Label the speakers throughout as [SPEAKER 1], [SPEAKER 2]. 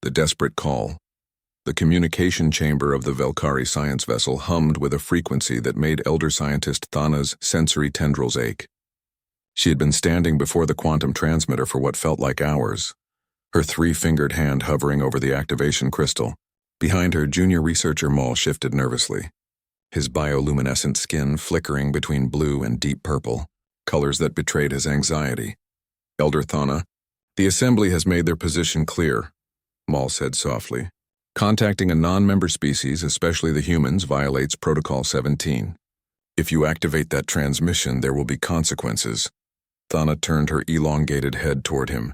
[SPEAKER 1] The desperate call. The communication chamber of the Velkari science vessel hummed with a frequency that made Elder Scientist Thana's sensory tendrils ache. She had been standing before the quantum transmitter for what felt like hours, her three-fingered hand hovering over the activation crystal. Behind her, junior researcher Maul shifted nervously, his bioluminescent skin flickering between blue and deep purple, colors that betrayed his anxiety. Elder Thana, the Assembly has made their position clear, Maul said softly. Contacting a non-member species, especially the humans, violates Protocol 17. If you activate that transmission, there will be consequences. Thana turned her elongated head toward him.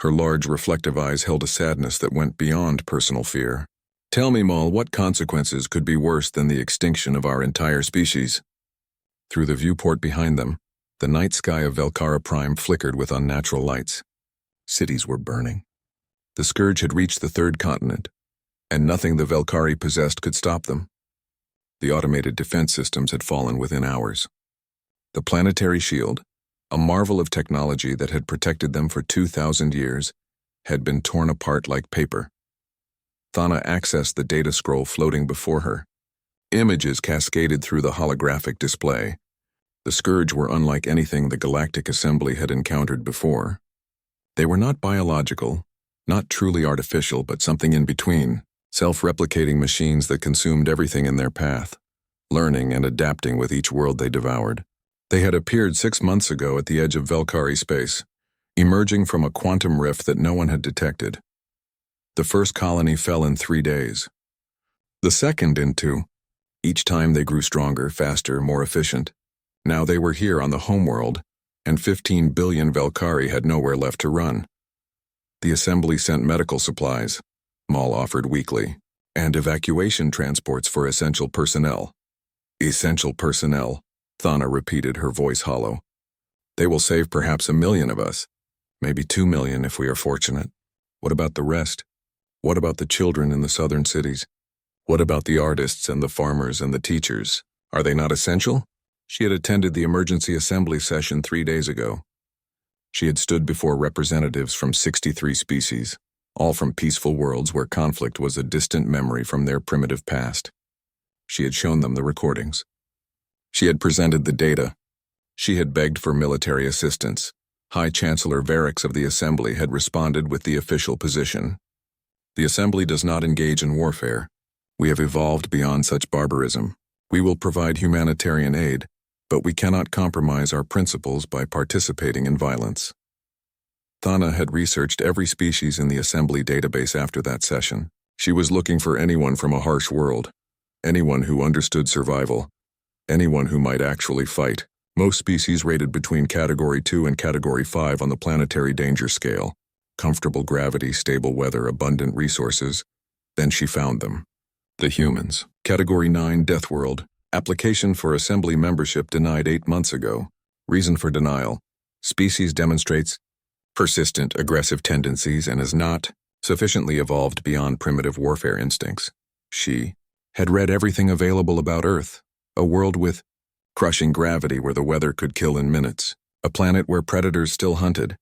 [SPEAKER 1] Her large reflective eyes held a sadness that went beyond personal fear. Tell me, Maul, what consequences could be worse than the extinction of our entire species? Through the viewport behind them, the night sky of Velkari Prime flickered with unnatural lights. Cities were burning. The Scourge had reached the third continent, and nothing the Velkari possessed could stop them. The automated defense systems had fallen within hours. The planetary shield, a marvel of technology that had protected them for 2,000 years, had been torn apart like paper. Thana accessed the data scroll floating before her. Images cascaded through the holographic display. The Scourge were unlike anything the Galactic Assembly had encountered before. They were not biological, not truly artificial, but something in between, self-replicating machines that consumed everything in their path, learning and adapting with each world they devoured. They had appeared 6 months ago at the edge of Velkari space, emerging from a quantum rift that no one had detected. The first colony fell in 3 days. The second in 2. Each time they grew stronger, faster, more efficient. Now they were here on the homeworld, and 15 billion Velkari had nowhere left to run. The Assembly sent medical supplies, Maul offered weakly, and evacuation transports for essential personnel. Essential personnel, Thana repeated, her voice hollow. They will save perhaps 1 million of us, maybe 2 million if we are fortunate. What about the rest? What about the children in the southern cities? What about the artists and the farmers and the teachers? Are they not essential? She had attended the emergency assembly session 3 days ago. She had stood before representatives from 63 species, all from peaceful worlds where conflict was a distant memory from their primitive past. She had shown them the recordings. She had presented the data. She had begged for military assistance. High Chancellor Varix of the Assembly had responded with the official position. The Assembly does not engage in warfare. We have evolved beyond such barbarism. We will provide humanitarian aid, but we cannot compromise our principles by participating in violence. Thana had researched every species in the Assembly database after that session. She was looking for anyone from a harsh world, anyone who understood survival, anyone who might actually fight. Most species rated between Category 2 and Category 5 on the planetary danger scale. Comfortable gravity, stable weather, abundant resources. Then she found them. The humans. Category 9 Deathworld. Application for Assembly membership denied 8 months ago. Reason for denial. Species demonstrates persistent aggressive tendencies and is not sufficiently evolved beyond primitive warfare instincts. She had read everything available about Earth. A world with crushing gravity where the weather could kill in minutes. A planet where predators still hunted.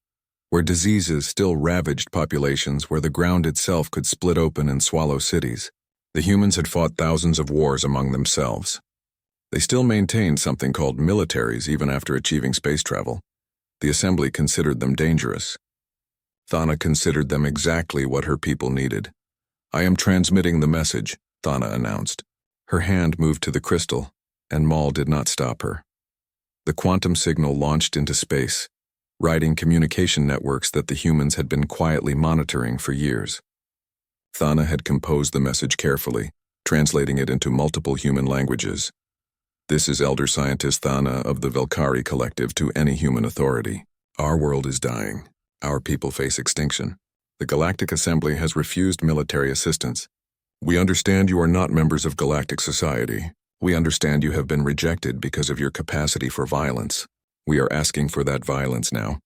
[SPEAKER 1] Where diseases still ravaged populations, where the ground itself could split open and swallow cities. The humans had fought thousands of wars among themselves. They still maintained something called militaries even after achieving space travel. The Assembly considered them dangerous. Thana considered them exactly what her people needed. I am transmitting the message, Thana announced. Her hand moved to the crystal, and Maul did not stop her. The quantum signal launched into space, riding communication networks that the humans had been quietly monitoring for years. Thana had composed the message carefully, translating it into multiple human languages. This is Elder Scientist Thana of the Velkari Collective to any human authority. Our world is dying. Our people face extinction. The Galactic Assembly has refused military assistance. We understand you are not members of Galactic Society. We understand you have been rejected because of your capacity for violence. We are asking for that violence now.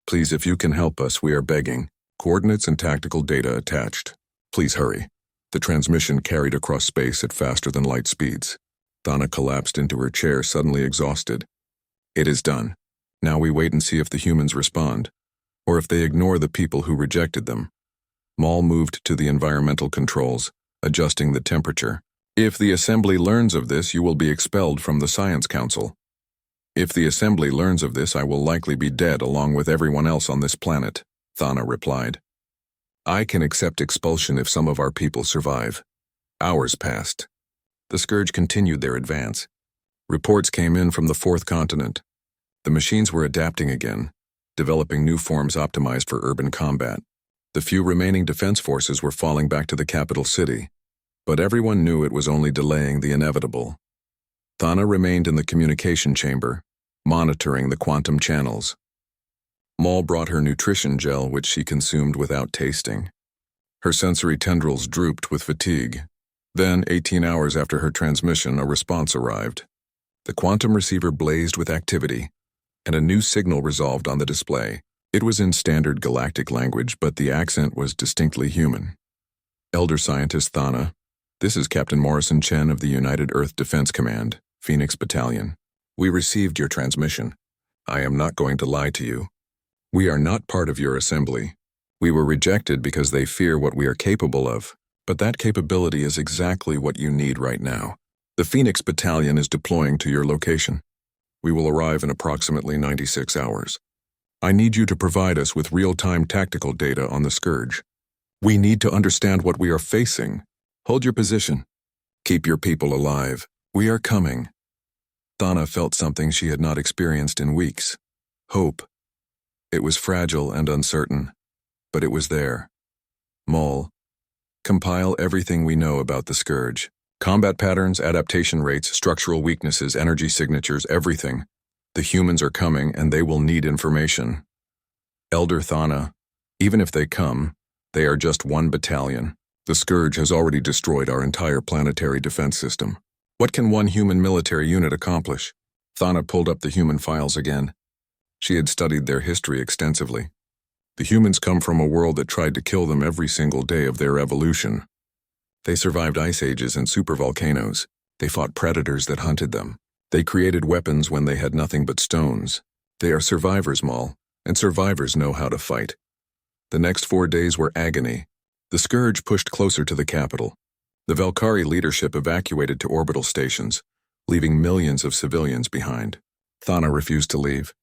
[SPEAKER 1] Please, if you can help us, we are begging. Coordinates and tactical data attached. Please hurry. The transmission carried across space at faster than light speeds. Thana collapsed into her chair, suddenly exhausted. It is done. Now we wait and see if the humans respond, or if they ignore the people who rejected them. Maul moved to the environmental controls, adjusting the temperature. If the Assembly learns of this, you will be expelled from the Science Council. If the Assembly learns of this, I will likely be dead along with everyone else on this planet, Thana replied. I can accept expulsion if some of our people survive. Hours passed. The Scourge continued their advance. Reports came in from the fourth continent. The machines were adapting again, developing new forms optimized for urban combat. The few remaining defense forces were falling back to the capital city, but everyone knew it was only delaying the inevitable. Thana remained in the communication chamber, monitoring the quantum channels. Maul brought her nutrition gel, which she consumed without tasting. Her sensory tendrils drooped with fatigue. Then, 18 hours after her transmission, a response arrived. The quantum receiver blazed with activity, and a new signal resolved on the display. It was in standard galactic language, but the accent was distinctly human. Elder Scientist Thana, this is Captain Morrison Chen of the United Earth Defense Command, Phoenix Battalion. We received your transmission. I am not going to lie to you. We are not part of your assembly. We were rejected because they fear what we are capable of, but that capability is exactly what you need right now. The Phoenix Battalion is deploying to your location. We will arrive in approximately 96 hours. I need you to provide us with real-time tactical data on the Scourge. We need to understand what we are facing. Hold your position. Keep your people alive. We are coming. Thana felt something she had not experienced in weeks. Hope. It was fragile and uncertain, but it was there. Maul. Compile everything we know about the Scourge. Combat patterns, adaptation rates, structural weaknesses, energy signatures, everything. The humans are coming, and they will need information. Elder Thana. Even if they come, they are just one battalion. The Scourge has already destroyed our entire planetary defense system. What can one human military unit accomplish? Thana pulled up the human files again. She had studied their history extensively. The humans come from a world that tried to kill them every single day of their evolution. They survived ice ages and supervolcanoes. They fought predators that hunted them. They created weapons when they had nothing but stones. They are survivors, Maul, and survivors know how to fight. The next 4 days were agony. The Scourge pushed closer to the capital. The Velkari leadership evacuated to orbital stations, leaving millions of civilians behind. Thana refused to leave.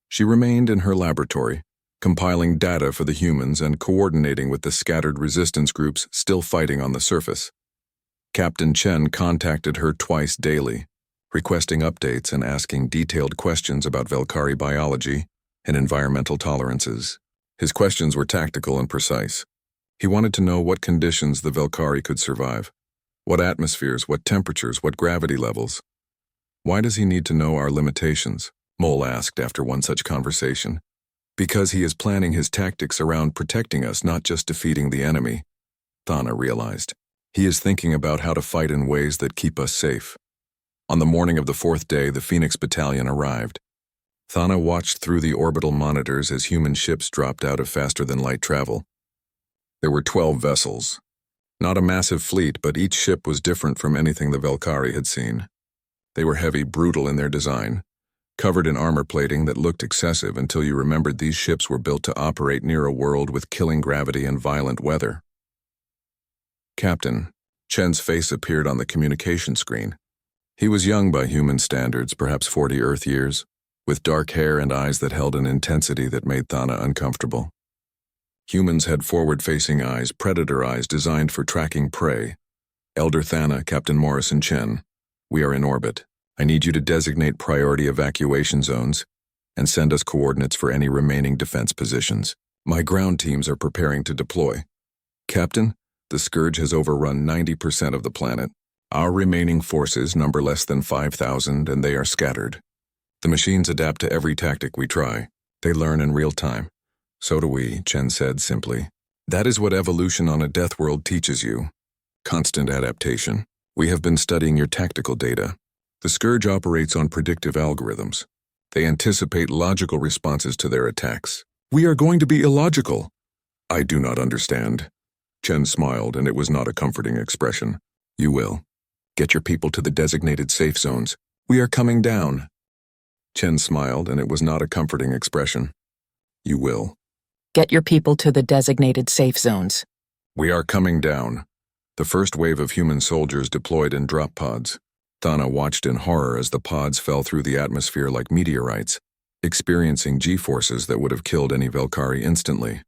[SPEAKER 1] She remained in her laboratory, compiling data for the humans and coordinating with the scattered resistance groups still fighting on the surface. Captain Chen contacted her twice daily, requesting updates and asking detailed questions about Velkari biology and environmental tolerances. His questions were tactical and precise. He wanted to know what conditions the Velkari could survive, what atmospheres, what temperatures, what gravity levels. Why does he need to know our limitations? Maul asked after one such conversation. Because he is planning his tactics around protecting us, not just defeating the enemy, Thana realized. He is thinking about how to fight in ways that keep us safe. On the morning of the 4th day, the Phoenix Battalion arrived. Thana watched through the orbital monitors as human ships dropped out of faster-than-light travel. There were 12 vessels. Not a massive fleet, but each ship was different from anything the Velkari had seen. They were heavy, brutal in their design, covered in armor plating that looked excessive until you remembered these ships were built to operate near a world with killing gravity and violent weather. Captain. Chen's face appeared on the communication screen. He was young by human standards, perhaps 40 Earth years, with dark hair and eyes that held an intensity that made Thana uncomfortable. Humans had forward-facing eyes, predator eyes designed for tracking prey. Elder Thana, Captain Morrison Chen, we are in orbit. I need you to designate priority evacuation zones and send us coordinates for any remaining defense positions. My ground teams are preparing to deploy. Captain, the Scourge has overrun 90% of the planet. Our remaining forces number less than 5,000 and they are scattered. The machines adapt to every tactic we try. They learn in real time. So do we, Chen said simply. That is what evolution on a death world teaches you. Constant adaptation. We have been studying your tactical data. The Scourge operates on predictive algorithms. They anticipate logical responses to their attacks. We are going to be illogical. I do not understand. Chen smiled, and it was not a comforting expression. You will. Get your people to the designated safe zones. We are coming down. Chen smiled, and it was not a comforting expression. You will.
[SPEAKER 2] Get your people to the designated safe zones.
[SPEAKER 1] We are coming down. The first wave of human soldiers deployed in drop pods. Thana watched in horror as the pods fell through the atmosphere like meteorites, experiencing G-forces that would have killed any Velkari instantly.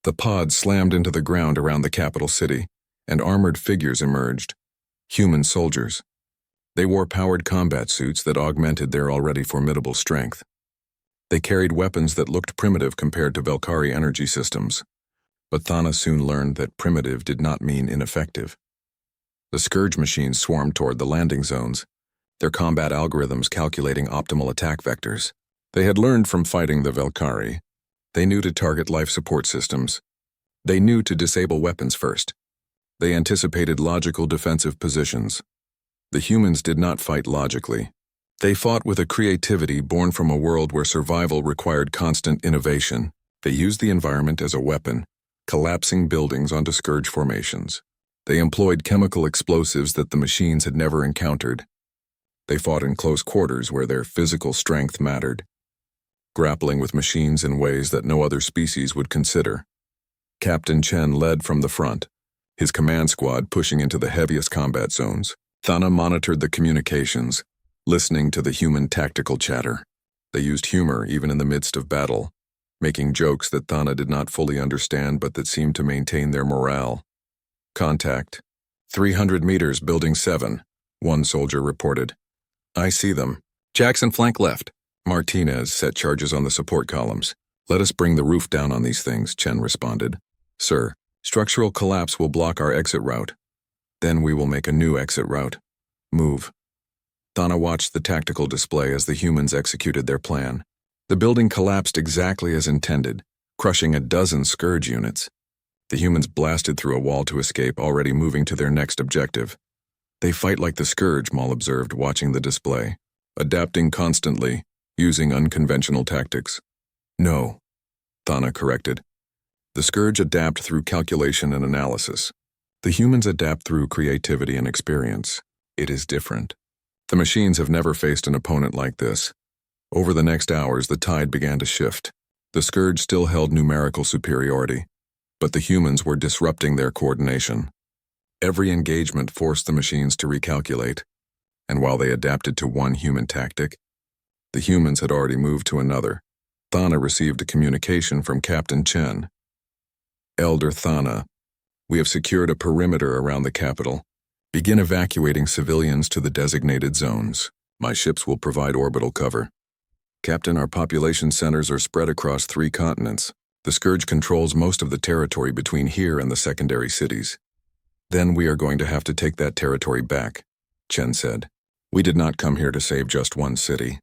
[SPEAKER 1] The pods slammed into the ground around the capital city, and armored figures emerged. Human soldiers. They wore powered combat suits that augmented their already formidable strength. They carried weapons that looked primitive compared to Velkari energy systems. But Thana soon learned that primitive did not mean ineffective. The Scourge machines swarmed toward the landing zones, their combat algorithms calculating optimal attack vectors. They had learned from fighting the Velkari. They knew to target life support systems. They knew to disable weapons first. They anticipated logical defensive positions. The humans did not fight logically. They fought with a creativity born from a world where survival required constant innovation. They used the environment as a weapon, collapsing buildings onto Scourge formations. They employed chemical explosives that the machines had never encountered. They fought in close quarters where their physical strength mattered, grappling with machines in ways that no other species would consider. Captain Chen led from the front, his command squad pushing into the heaviest combat zones. Thana monitored the communications, listening to the human tactical chatter. They used humor even in the midst of battle, making jokes that Thana did not fully understand but that seemed to maintain their morale. Contact. 300 meters, Building 7, one soldier reported. I see them. Jackson, flank left. Martinez set charges on the support columns. Let us bring the roof down on these things, Chen responded. Sir, structural collapse will block our exit route. Then we will make a new exit route. Move. Thana watched the tactical display as the humans executed their plan. The building collapsed exactly as intended, crushing a dozen Scourge units. The humans blasted through a wall to escape, already moving to their next objective. They fight like the Scourge, Maul observed, watching the display, adapting constantly, using unconventional tactics. No, Thana corrected. The Scourge adapt through calculation and analysis. The humans adapt through creativity and experience. It is different. The machines have never faced an opponent like this. Over the next hours, the tide began to shift. The Scourge still held numerical superiority, but the humans were disrupting their coordination. Every engagement forced the machines to recalculate, and while they adapted to one human tactic, the humans had already moved to another. Thana received a communication from Captain Chen. Elder Thana, we have secured a perimeter around the capital. Begin evacuating civilians to the designated zones. My ships will provide orbital cover. Captain, our population centers are spread across 3 continents. The Scourge controls most of the territory between here and the secondary cities. Then we are going to have to take that territory back, Chen said. We did not come here to save just one city.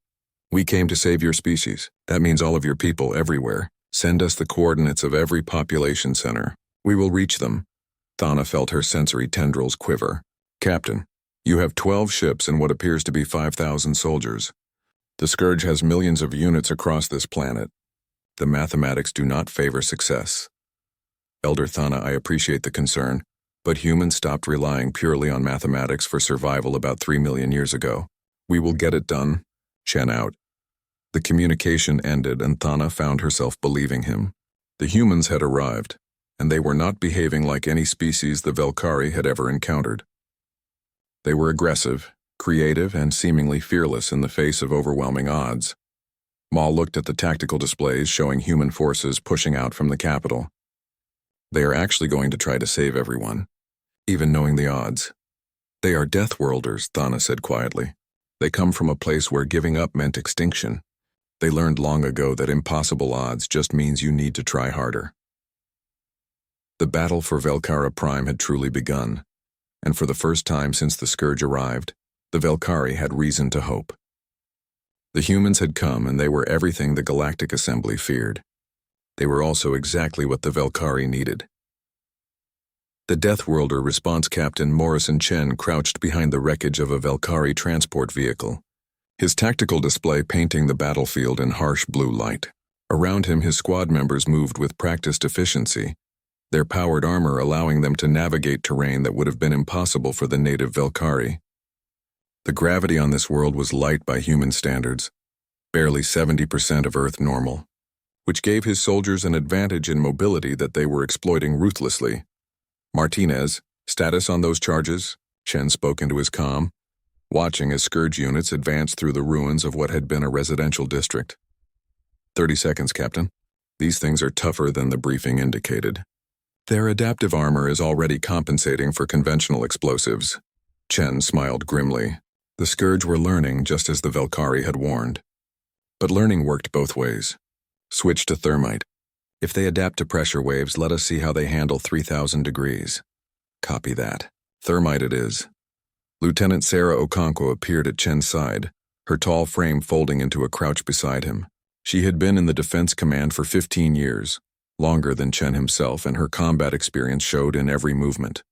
[SPEAKER 1] We came to save your species. That means all of your people everywhere. Send us the coordinates of every population center. We will reach them. Thana felt her sensory tendrils quiver. Captain, you have 12 ships and what appears to be 5,000 soldiers. The Scourge has millions of units across this planet. The mathematics do not favor success. Elder Thana, I appreciate the concern, but humans stopped relying purely on mathematics for survival about 3 million years ago. We will get it done. Chen out. The communication ended and Thana found herself believing him. The humans had arrived, and they were not behaving like any species the Velkari had ever encountered. They were aggressive, creative, and seemingly fearless in the face of overwhelming odds. Maul looked at the tactical displays showing human forces pushing out from the capital. They are actually going to try to save everyone, even knowing the odds. They are Deathworlders, Thana said quietly. They come from a place where giving up meant extinction. They learned long ago that impossible odds just means you need to try harder. The battle for Velkari Prime had truly begun, and for the first time since the Scourge arrived, the Velkari had reason to hope. The humans had come and they were everything the Galactic Assembly feared. They were also exactly what the Velkari needed. The Deathworlder Response Captain Morrison Chen crouched behind the wreckage of a Velkari transport vehicle, his tactical display painting the battlefield in harsh blue light. Around him, his squad members moved with practiced efficiency, their powered armor allowing them to navigate terrain that would have been impossible for the native Velkari. The gravity on this world was light by human standards, barely 70% of Earth normal, which gave his soldiers an advantage in mobility that they were exploiting ruthlessly. Martinez, status on those charges? Chen spoke into his comm, watching as Scourge units advanced through the ruins of what had been a residential district. 30 seconds, Captain. These things are tougher than the briefing indicated. Their adaptive armor is already compensating for conventional explosives. Chen smiled grimly. The Scourge were learning just as the Velkari had warned. But learning worked both ways. Switch to thermite. If they adapt to pressure waves, let us see how they handle 3,000 degrees. Copy that. Thermite it is. Lieutenant Sarah Okonkwo appeared at Chen's side, her tall frame folding into a crouch beside him. She had been in the Defense Command for 15 years, longer than Chen himself, and her combat experience showed in every movement.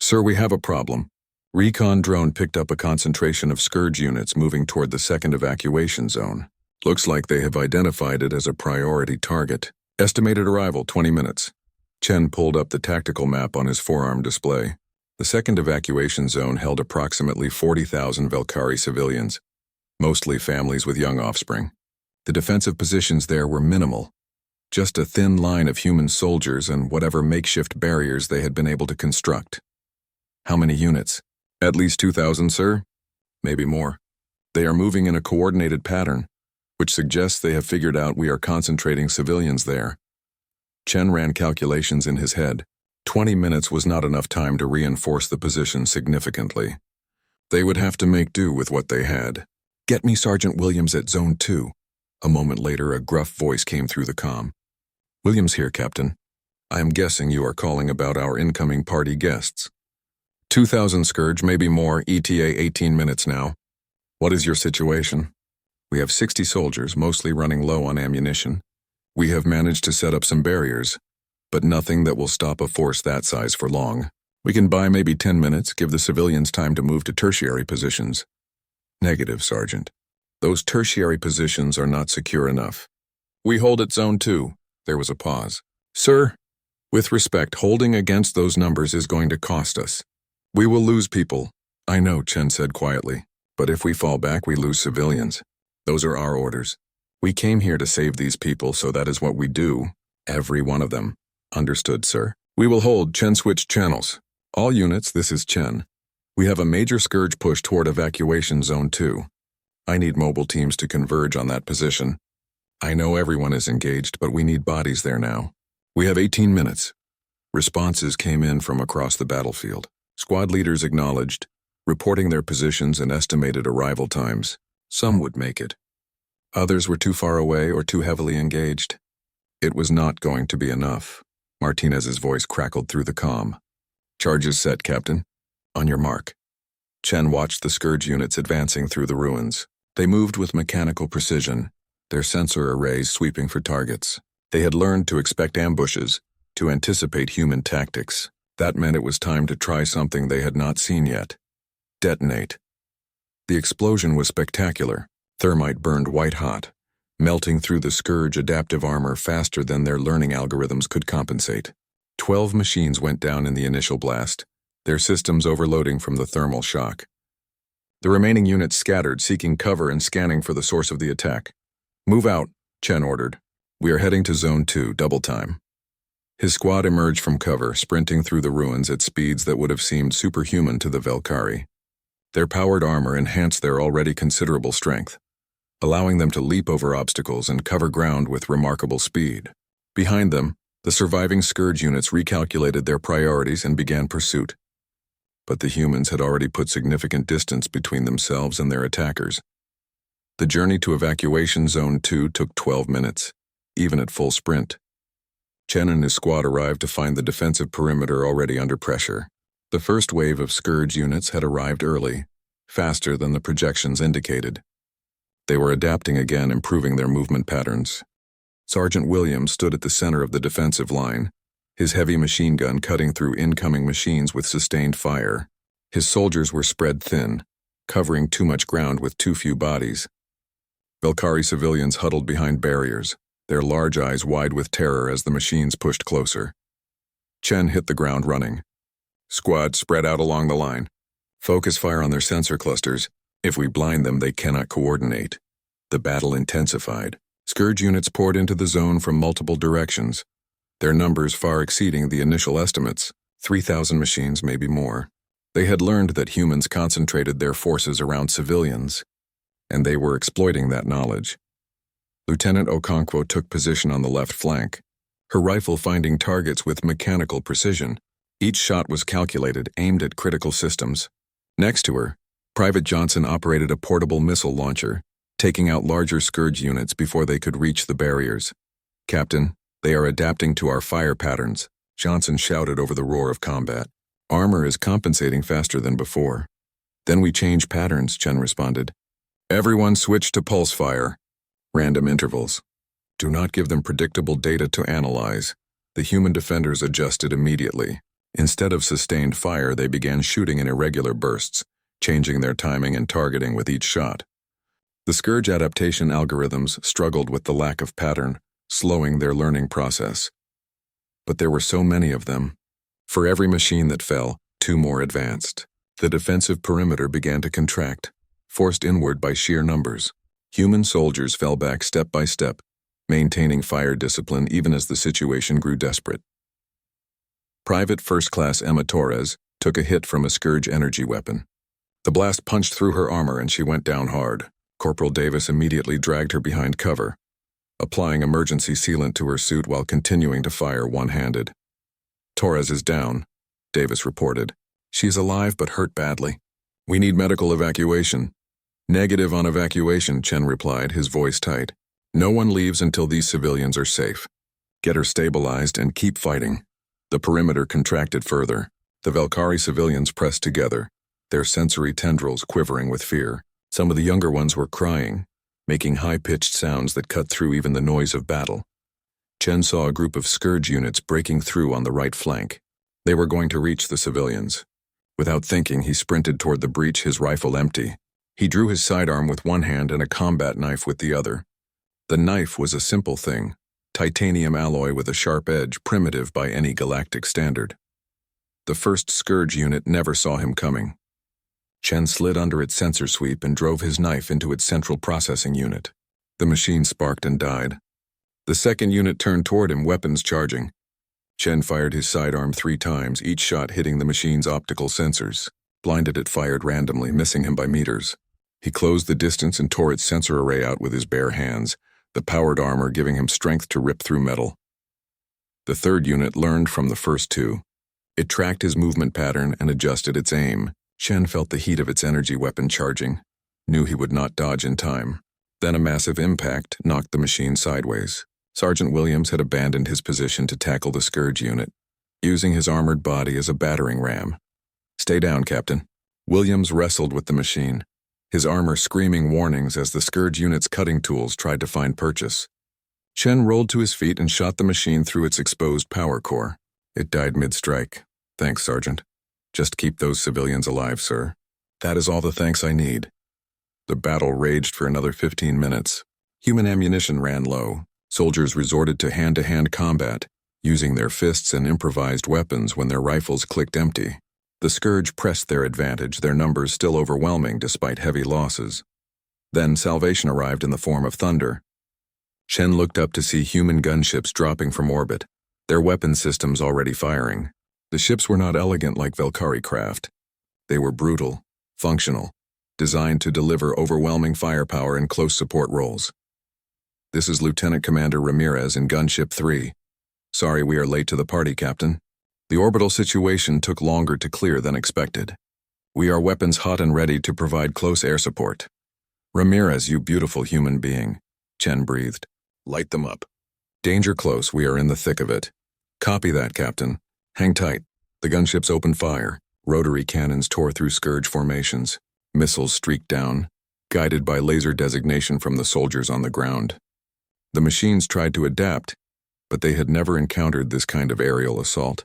[SPEAKER 1] Sir, we have a problem. Recon drone picked up a concentration of Scourge units moving toward the second evacuation zone. Looks like they have identified it as a priority target. Estimated arrival 20 minutes. Chen pulled up the tactical map on his forearm display. The second evacuation zone held approximately 40,000 Velkari civilians, mostly families with young offspring. The defensive positions there were minimal, just a thin line of human soldiers and whatever makeshift barriers they had been able to construct. How many units? At least 2,000, sir? Maybe more. They are moving in a coordinated pattern, which suggests they have figured out we are concentrating civilians there. Chen ran calculations in his head. 20 minutes was not enough time to reinforce the position significantly. They would have to make do with what they had. Get me Sergeant Williams at Zone 2. A moment later, a gruff voice came through the comm. Williams here, Captain. I am guessing you are calling about our incoming party guests. 2,000 Scourge, maybe more, ETA 18 minutes now. What is your situation? We have 60 soldiers, mostly running low on ammunition. We have managed to set up some barriers, but nothing that will stop a force that size for long. We can buy maybe 10 minutes, give the civilians time to move to tertiary positions. Negative, Sergeant. Those tertiary positions are not secure enough. We hold at Zone 2. There was a pause. Sir, with respect, holding against those numbers is going to cost us. We will lose people. I know, Chen said quietly, but if we fall back, we lose civilians. Those are our orders. We came here to save these people, so that is what we do. Every one of them. Understood, sir. We will hold. Chen switched channels. All units, this is Chen. We have a major Scourge push toward evacuation zone 2. I need mobile teams to converge on that position. I know everyone is engaged, but we need bodies there now. We have 18 minutes. Responses came in from across the battlefield. Squad leaders acknowledged, reporting their positions and estimated arrival times. Some would make it. Others were too far away or too heavily engaged. It was not going to be enough. Martinez's voice crackled through the comm. Charges set, Captain. On your mark. Chen watched the Scourge units advancing through the ruins. They moved with mechanical precision, their sensor arrays sweeping for targets. They had learned to expect ambushes, to anticipate human tactics. That meant it was time to try something they had not seen yet. Detonate. The explosion was spectacular. Thermite burned white-hot, melting through the Scourge adaptive armor faster than their learning algorithms could compensate. 12 machines went down in the initial blast, their systems overloading from the thermal shock. The remaining units scattered, seeking cover and scanning for the source of the attack. Move out, Chen ordered. We are heading to Zone 2, double time. His squad emerged from cover, sprinting through the ruins at speeds that would have seemed superhuman to the Velkari. Their powered armor enhanced their already considerable strength, allowing them to leap over obstacles and cover ground with remarkable speed. Behind them, the surviving Scourge units recalculated their priorities and began pursuit. But the humans had already put significant distance between themselves and their attackers. The journey to evacuation zone 2 took 12 minutes, even at full sprint. Chen and his squad arrived to find the defensive perimeter already under pressure. The first wave of Scourge units had arrived early, faster than the projections indicated. They were adapting again, improving their movement patterns. Sergeant Williams stood at the center of the defensive line, his heavy machine gun cutting through incoming machines with sustained fire. His soldiers were spread thin, covering too much ground with too few bodies. Velkari civilians huddled behind barriers, their large eyes wide with terror as the machines pushed closer. Chen hit the ground running. Squad spread out along the line. Focus fire on their sensor clusters. If we blind them, they cannot coordinate. The battle intensified. Scourge units poured into the zone from multiple directions, their numbers far exceeding the initial estimates. 3,000 machines, maybe more. They had learned that humans concentrated their forces around civilians, and they were exploiting that knowledge. Lieutenant Okonkwo took position on the left flank, her rifle finding targets with mechanical precision. Each shot was calculated, aimed at critical systems. Next to her, Private Johnson operated a portable missile launcher, taking out larger Scourge units before they could reach the barriers. "Captain, they are adapting to our fire patterns," Johnson shouted over the roar of combat. "Armor is compensating faster than before." "Then we change patterns," Chen responded. "Everyone switch to pulse fire. Random intervals. Do not give them predictable data to analyze." The human defenders adjusted immediately. Instead of sustained fire, they began shooting in irregular bursts, changing their timing and targeting with each shot. The Scourge adaptation algorithms struggled with the lack of pattern, slowing their learning process. But there were so many of them. For every machine that fell, 2 more advanced. The defensive perimeter began to contract, forced inward by sheer numbers. Human soldiers fell back step by step, maintaining fire discipline even as the situation grew desperate. Private First Class Emma Torres took a hit from a Scourge energy weapon. The blast punched through her armor and she went down hard. Corporal Davis immediately dragged her behind cover, applying emergency sealant to her suit while continuing to fire one-handed. "Torres is down," Davis reported. "She is alive but hurt badly. We need medical evacuation." "Negative on evacuation," Chen replied, his voice tight. "No one leaves until these civilians are safe. Get her stabilized and keep fighting." The perimeter contracted further. The Velkari civilians pressed together, their sensory tendrils quivering with fear. Some of the younger ones were crying, making high-pitched sounds that cut through even the noise of battle. Chen saw a group of Scourge units breaking through on the right flank. They were going to reach the civilians. Without thinking, he sprinted toward the breach, his rifle empty. He drew his sidearm with one hand and a combat knife with the other. The knife was a simple thing, titanium alloy with a sharp edge, primitive by any galactic standard. The first Scourge unit never saw him coming. Chen slid under its sensor sweep and drove his knife into its central processing unit. The machine sparked and died. The second unit turned toward him, weapons charging. Chen fired his sidearm 3 times, each shot hitting the machine's optical sensors. Blinded, it fired randomly, missing him by meters. He closed the distance and tore its sensor array out with his bare hands, the powered armor giving him strength to rip through metal. The third unit learned from the first 2. It tracked his movement pattern and adjusted its aim. Chen felt the heat of its energy weapon charging, knew he would not dodge in time. Then a massive impact knocked the machine sideways. Sergeant Williams had abandoned his position to tackle the Scourge unit, using his armored body as a battering ram. "Stay down, Captain." Williams wrestled with the machine, his armor screaming warnings as the Scourge unit's cutting tools tried to find purchase. Chen rolled to his feet and shot the machine through its exposed power core. It died mid-strike. "Thanks, Sergeant. Just keep those civilians alive, sir. That is all the thanks I need." The battle raged for another 15 minutes. Human ammunition ran low. Soldiers resorted to hand-to-hand combat, using their fists and improvised weapons when their rifles clicked empty. The Scourge pressed their advantage, their numbers still overwhelming despite heavy losses. Then salvation arrived in the form of thunder. Chen looked up to see human gunships dropping from orbit, their weapon systems already firing. The ships were not elegant like Velkari craft. They were brutal, functional, designed to deliver overwhelming firepower in close support roles. "This is Lieutenant Commander Ramirez in Gunship 3. Sorry we are late to the party, Captain. The orbital situation took longer to clear than expected. We are weapons hot and ready to provide close air support." "Ramirez, you beautiful human being," Chen breathed. "Light them up. Danger close, we are in the thick of it." "Copy that, Captain. Hang tight." The gunships opened fire. Rotary cannons tore through Scourge formations. Missiles streaked down, guided by laser designation from the soldiers on the ground. The machines tried to adapt, but they had never encountered this kind of aerial assault.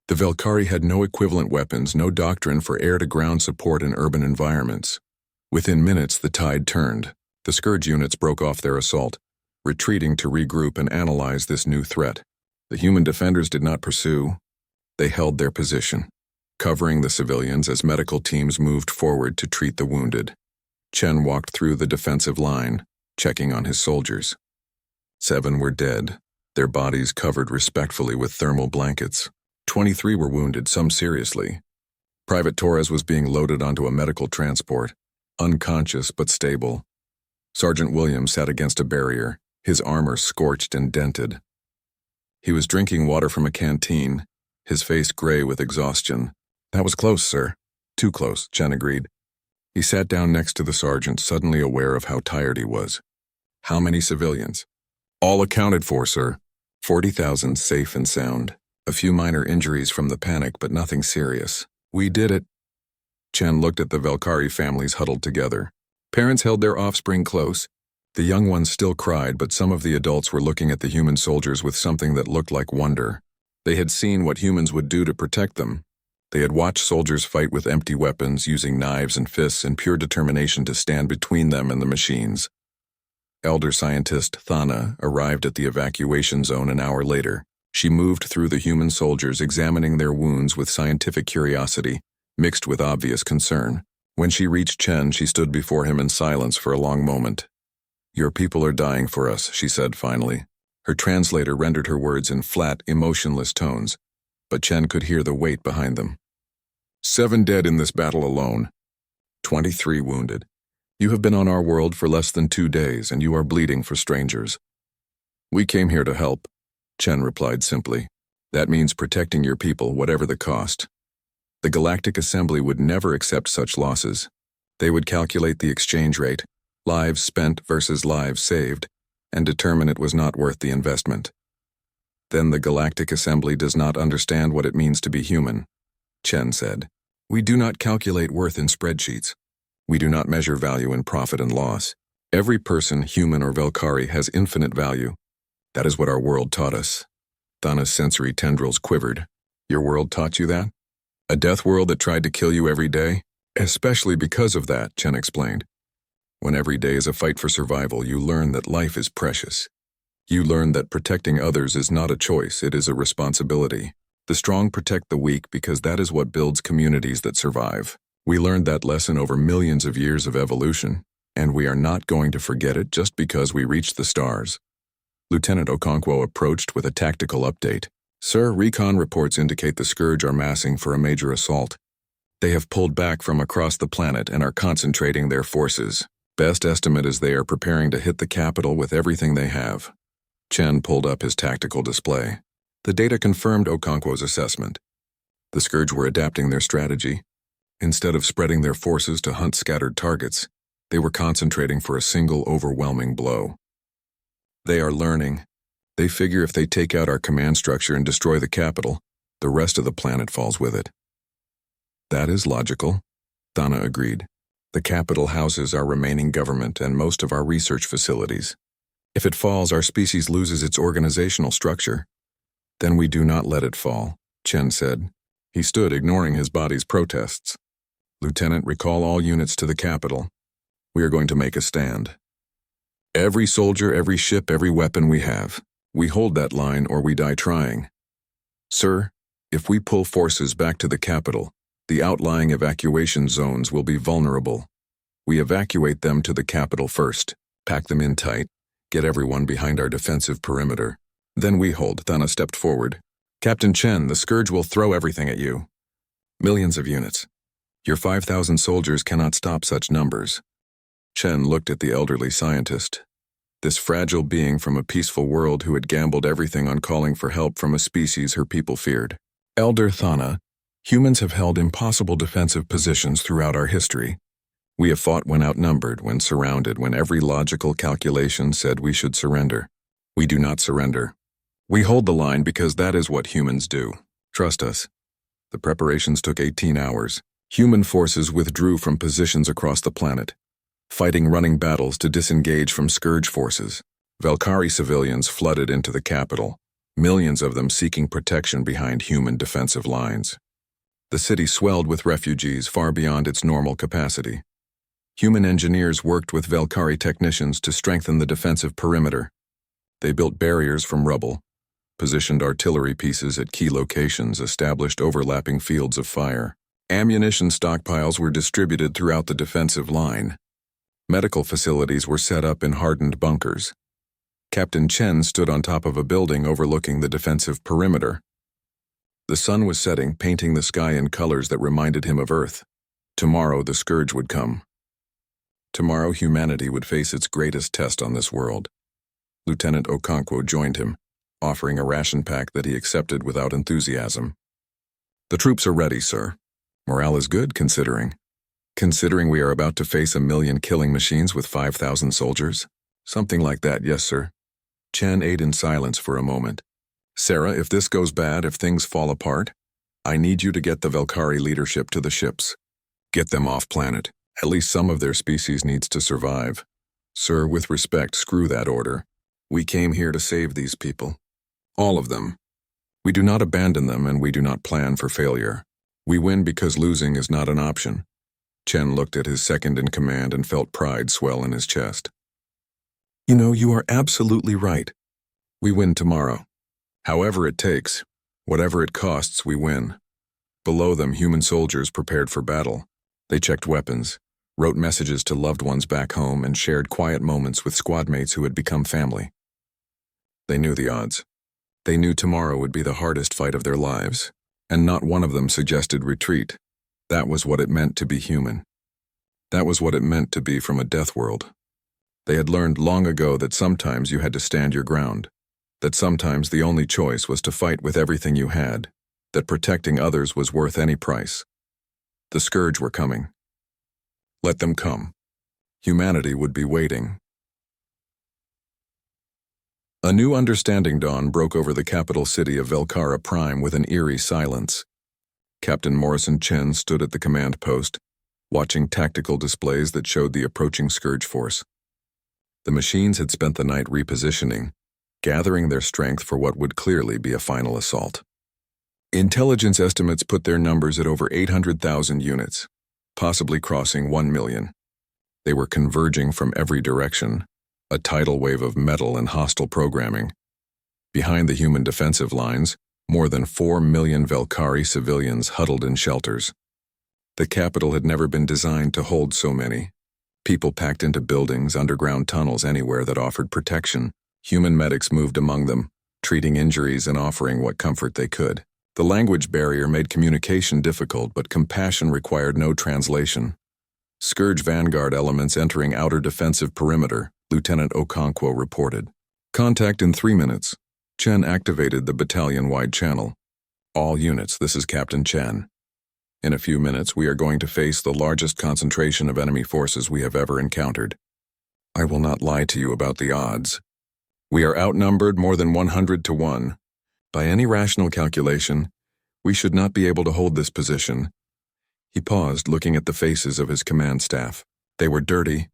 [SPEAKER 1] The Velkari had no equivalent weapons, no doctrine for air-to-ground support in urban environments. Within minutes, the tide turned. The Scourge units broke off their assault, retreating to regroup and analyze this new threat. The human defenders did not pursue. They held their position, covering the civilians as medical teams moved forward to treat the wounded. Chen walked through the defensive line, checking on his soldiers. 7 were dead, their bodies covered respectfully with thermal blankets. 23 were wounded, some seriously. Private Torres was being loaded onto a medical transport, unconscious but stable. Sergeant Williams sat against a barrier, his armor scorched and dented. He was drinking water from a canteen, his face gray with exhaustion. "That was close, sir." "Too close," Chen agreed. He sat down next to the sergeant, suddenly aware of how tired he was. "How many civilians?" "All accounted for, sir. 40,000 safe and sound. A few minor injuries from the panic, but nothing serious. We did it." Chen looked at the Velkari families huddled together. Parents held their offspring close. The young ones still cried, but some of the adults were looking at the human soldiers with something that looked like wonder. They had seen what humans would do to protect them. They had watched soldiers fight with empty weapons, using knives and fists in pure determination to stand between them and the machines. Elder Scientist Thana arrived at the evacuation zone an hour later. She moved through the human soldiers, examining their wounds with scientific curiosity, mixed with obvious concern. When she reached Chen, she stood before him in silence for a long moment. "Your people are dying for us," she said finally. Her translator rendered her words in flat, emotionless tones, but Chen could hear the weight behind them. 7 dead in this battle alone. 23 wounded. You have been on our world for less than 2 days, and you are bleeding for strangers. We came here to help, Chen replied simply. That means protecting your people, whatever the cost. The Galactic Assembly would never accept such losses. They would calculate the exchange rate, lives spent versus lives saved, and determine it was not worth the investment. Then the Galactic Assembly does not understand what it means to be human, Chen said. We do not calculate worth in spreadsheets. We do not measure value in profit and loss. Every person, human or Velkari, has infinite value. That is what our world taught us. Thana's sensory tendrils quivered. Your world taught you that? A death world that tried to kill you every day? Especially because of that, Chen explained. When every day is a fight for survival, you learn that life is precious. You learn that protecting others is not a choice, it is a responsibility. The strong protect the weak because that is what builds communities that survive. We learned that lesson over millions of years of evolution, and we are not going to forget it just because we reached the stars. Lieutenant Okonkwo approached with a tactical update. Sir, recon reports indicate the Scourge are massing for a major assault. They have pulled back from across the planet and are concentrating their forces. Best estimate is they are preparing to hit the capital with everything they have. Chen pulled up his tactical display. The data confirmed Okonkwo's assessment. The Scourge were adapting their strategy. Instead of spreading their forces to hunt scattered targets, they were concentrating for a single overwhelming blow. They are learning. They figure if they take out our command structure and destroy the capital, the rest of the planet falls with it. That is logical, Thana agreed. The capital houses our remaining government and most of our research facilities. If it falls, our species loses its organizational structure. Then we do not let it fall, Chen said. He stood, ignoring his body's protests. Lieutenant, recall all units to the capital. We are going to make a stand. Every soldier, every ship, every weapon we have. We hold that line or we die trying. Sir, if we pull forces back to the capital, the outlying evacuation zones will be vulnerable. We evacuate them to the capital first, pack them in tight, get everyone behind our defensive perimeter. Then we hold. Thana stepped forward. Captain Chen, the Scourge will throw everything at you. Millions of units. Your 5,000 soldiers cannot stop such numbers. Chen looked at the elderly scientist. This fragile being from a peaceful world who had gambled everything on calling for help from a species her people feared. Elder Thana, humans have held impossible defensive positions throughout our history. We have fought when outnumbered, when surrounded, when every logical calculation said we should surrender. We do not surrender. We hold the line because that is what humans do. Trust us. The preparations took 18 hours. Human forces withdrew from positions across the planet, fighting running battles to disengage from Scourge forces. Velkari civilians flooded into the capital, millions of them seeking protection behind human defensive lines. The city swelled with refugees far beyond its normal capacity. Human engineers worked with Velkari technicians to strengthen the defensive perimeter. They built barriers from rubble, positioned artillery pieces at key locations, established overlapping fields of fire. Ammunition stockpiles were distributed throughout the defensive line. Medical facilities were set up in hardened bunkers. Captain Chen stood on top of a building overlooking the defensive perimeter. The sun was setting, painting the sky in colors that reminded him of Earth. Tomorrow the Scourge would come. Tomorrow humanity would face its greatest test on this world. Lieutenant Okonkwo joined him, offering a ration pack that he accepted without enthusiasm. The troops are ready, sir. Morale is good, considering we are about to face 1 million killing machines with 5,000 soldiers. Something like that, yes, sir. Chen ate in silence for a moment. Sarah, if this goes bad, if things fall apart, I need you to get the Velkari leadership to the ships. Get them off planet. At least some of their species needs to survive. Sir, with respect, screw that order. We came here to save these people. All of them. We do not abandon them, and we do not plan for failure. We win because losing is not an option. Chen looked at his second-in-command and felt pride swell in his chest. You know, you are absolutely right. We win tomorrow. However it takes, whatever it costs, we win. Below them, human soldiers prepared for battle. They checked weapons, wrote messages to loved ones back home, and shared quiet moments with squadmates who had become family. They knew the odds. They knew tomorrow would be the hardest fight of their lives, and not one of them suggested retreat. That was what it meant to be human. That was what it meant to be from a death world. They had learned long ago that sometimes you had to stand your ground, that sometimes the only choice was to fight with everything you had, that protecting others was worth any price. The Scourge were coming. Let them come. Humanity would be waiting. A new understanding dawn broke over the capital city of Velkari Prime with an eerie silence. Captain Morrison Chen stood at the command post, watching tactical displays that showed the approaching Scourge force. The machines had spent the night repositioning, gathering their strength for what would clearly be a final assault. Intelligence estimates put their numbers at over 800,000 units, possibly crossing 1 million. They were converging from every direction, a tidal wave of metal and hostile programming. Behind the human defensive lines, more than 4 million Velkari civilians huddled in shelters. The capital had never been designed to hold so many. People packed into buildings, underground tunnels, anywhere that offered protection. Human medics moved among them, treating injuries and offering what comfort they could. The language barrier made communication difficult, but compassion required no translation. Scourge Vanguard elements entering outer defensive perimeter, Lieutenant Okonkwo reported. Contact in 3 minutes. Chen activated the battalion-wide channel. All units, this is Captain Chen. In a few minutes, we are going to face the largest concentration of enemy forces we have ever encountered. I will not lie to you about the odds. We are outnumbered more than 100 to 1. By any rational calculation, we should not be able to hold this position. He paused, looking at the faces of his command staff. They were dirty,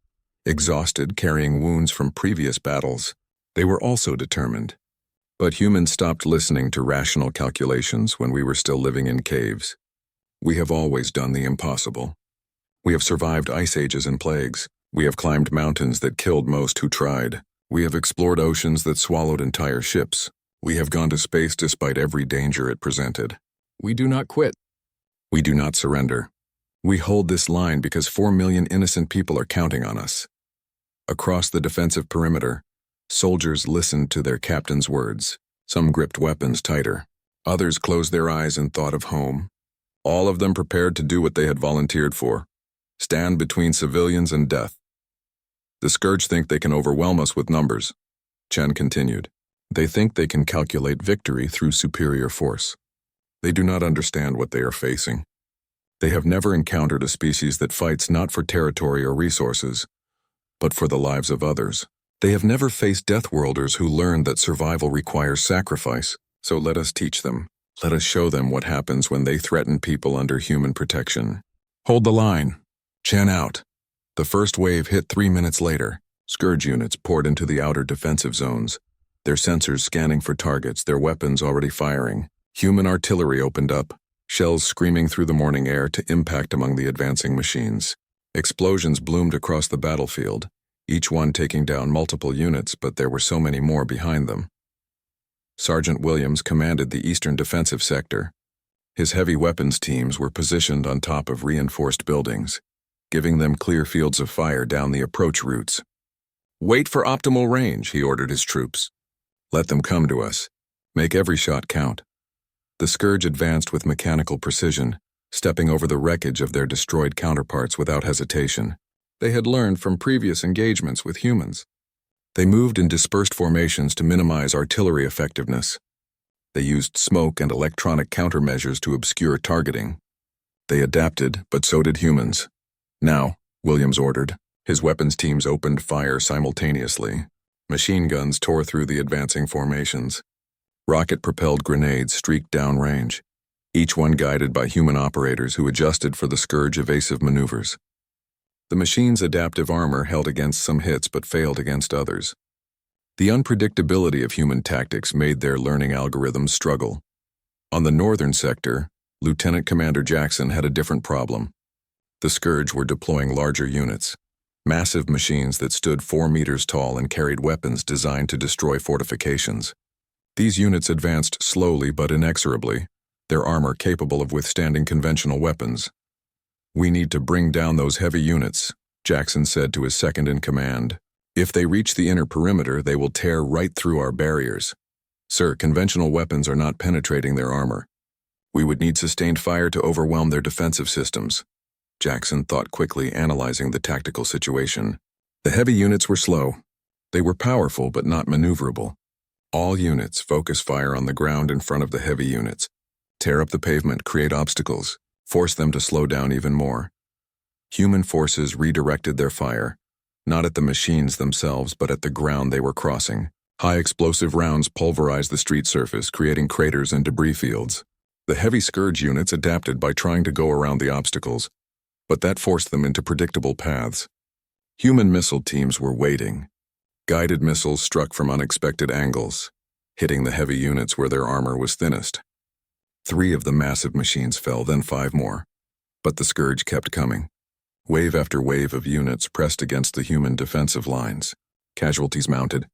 [SPEAKER 1] exhausted, carrying wounds from previous battles. They were also determined. But humans stopped listening to rational calculations when we were still living in caves. We have always done the impossible. We have survived ice ages and plagues. We have climbed mountains that killed most who tried. We have explored oceans that swallowed entire ships. We have gone to space despite every danger it presented. We do not quit. We do not surrender. We hold this line because 4 million innocent people are counting on us. Across the defensive perimeter, soldiers listened to their captain's words. Some gripped weapons tighter. Others closed their eyes and thought of home. All of them prepared to do what they had volunteered for. Stand between civilians and death. The Scourge think they can overwhelm us with numbers. Chen continued. They think they can calculate victory through superior force. They do not understand what they are facing. They have never encountered a species that fights not for territory or resources, but for the lives of others. They have never faced Deathworlders who learned that survival requires sacrifice, so let us teach them. Let us show them what happens when they threaten people under human protection. Hold the line. Chen out. The first wave hit 3 minutes later. Scourge units poured into the outer defensive zones, their sensors scanning for targets, their weapons already firing. Human artillery opened up, shells screaming through the morning air to impact among the advancing machines. Explosions bloomed across the battlefield, each one taking down multiple units, but there were so many more behind them. Sergeant Williams commanded the eastern defensive sector. His heavy weapons teams were positioned on top of reinforced buildings, giving them clear fields of fire down the approach routes. Wait for optimal range, he ordered his troops. Let them come to us. Make every shot count. The Scourge advanced with mechanical precision, stepping over the wreckage of their destroyed counterparts without hesitation. They had learned from previous engagements with humans. They moved in dispersed formations to minimize artillery effectiveness. They used smoke and electronic countermeasures to obscure targeting. They adapted, but so did humans. Now, Williams ordered. His weapons teams opened fire simultaneously. Machine guns tore through the advancing formations. Rocket-propelled grenades streaked downrange, each one guided by human operators who adjusted for the Scourge evasive maneuvers. The machine's adaptive armor held against some hits but failed against others. The unpredictability of human tactics made their learning algorithms struggle. On the northern sector, Lieutenant Commander Jackson had a different problem. The Scourge were deploying larger units, massive machines that stood 4 meters tall and carried weapons designed to destroy fortifications. These units advanced slowly but inexorably, their armor capable of withstanding conventional weapons. "We need to bring down those heavy units," Jackson said to his second-in-command. "If they reach the inner perimeter, they will tear right through our barriers. Sir, conventional weapons are not penetrating their armor. We would need sustained fire to overwhelm their defensive systems." Jackson thought quickly, analyzing the tactical situation. The heavy units were slow. They were powerful but not maneuverable. All units focus fire on the ground in front of the heavy units. Tear up the pavement, create obstacles, force them to slow down even more. Human forces redirected their fire, not at the machines themselves but at the ground they were crossing. High explosive rounds pulverized the street surface, creating craters and debris fields. The heavy Scourge units adapted by trying to go around the obstacles, but that forced them into predictable paths. Human missile teams were waiting. Guided missiles struck from unexpected angles, hitting the heavy units where their armor was thinnest. 3 of the massive machines fell, then 5 more. But the Scourge kept coming. Wave after wave of units pressed against the human defensive lines. Casualties mounted.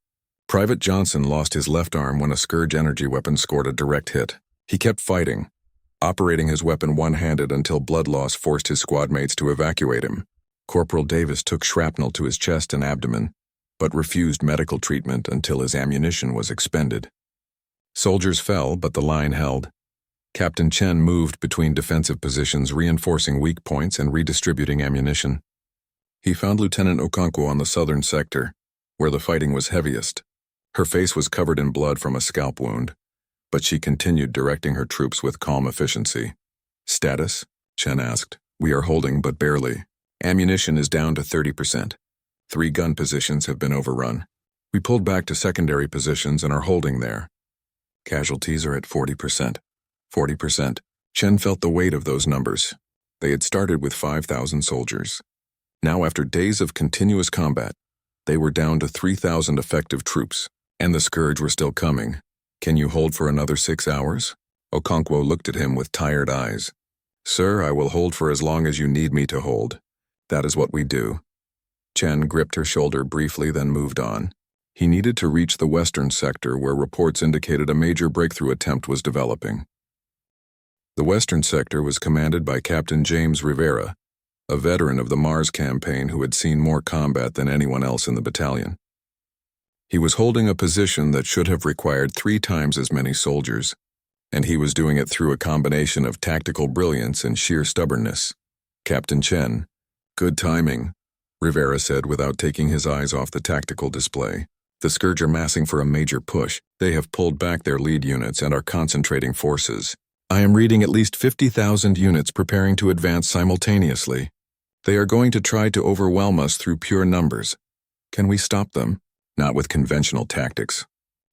[SPEAKER 1] Private Johnson lost his left arm when a Scourge energy weapon scored a direct hit. He kept fighting, operating his weapon one-handed until blood loss forced his squad mates to evacuate him. Corporal Davis took shrapnel to his chest and abdomen, but refused medical treatment until his ammunition was expended. Soldiers fell, but the line held. Captain Chen moved between defensive positions, reinforcing weak points and redistributing ammunition. He found Lieutenant Okonkwo on the southern sector, where the fighting was heaviest. Her face was covered in blood from a scalp wound, but she continued directing her troops with calm efficiency. "Status?" Chen asked. "We are holding, but barely. Ammunition is down to 30%. 3 gun positions have been overrun. We pulled back to secondary positions and are holding there. Casualties are at 40%. 40%. Chen felt the weight of those numbers. They had started with 5,000 soldiers. Now, after days of continuous combat, they were down to 3,000 effective troops, and the Scourge were still coming. "Can you hold for another 6 hours?" Okonkwo looked at him with tired eyes. "Sir, I will hold for as long as you need me to hold. That is what we do." Chen gripped her shoulder briefly, then moved on. He needed to reach the western sector, where reports indicated a major breakthrough attempt was developing. The western sector was commanded by Captain James Rivera, a veteran of the Mars campaign who had seen more combat than anyone else in the battalion. He was holding a position that should have required 3 times as many soldiers, and he was doing it through a combination of tactical brilliance and sheer stubbornness. "Captain Chen, good timing," Rivera said without taking his eyes off the tactical display. "The Scourge are massing for a major push. They have pulled back their lead units and are concentrating forces. I am reading at least 50,000 units preparing to advance simultaneously. They are going to try to overwhelm us through pure numbers. Can we stop them? Not with conventional tactics.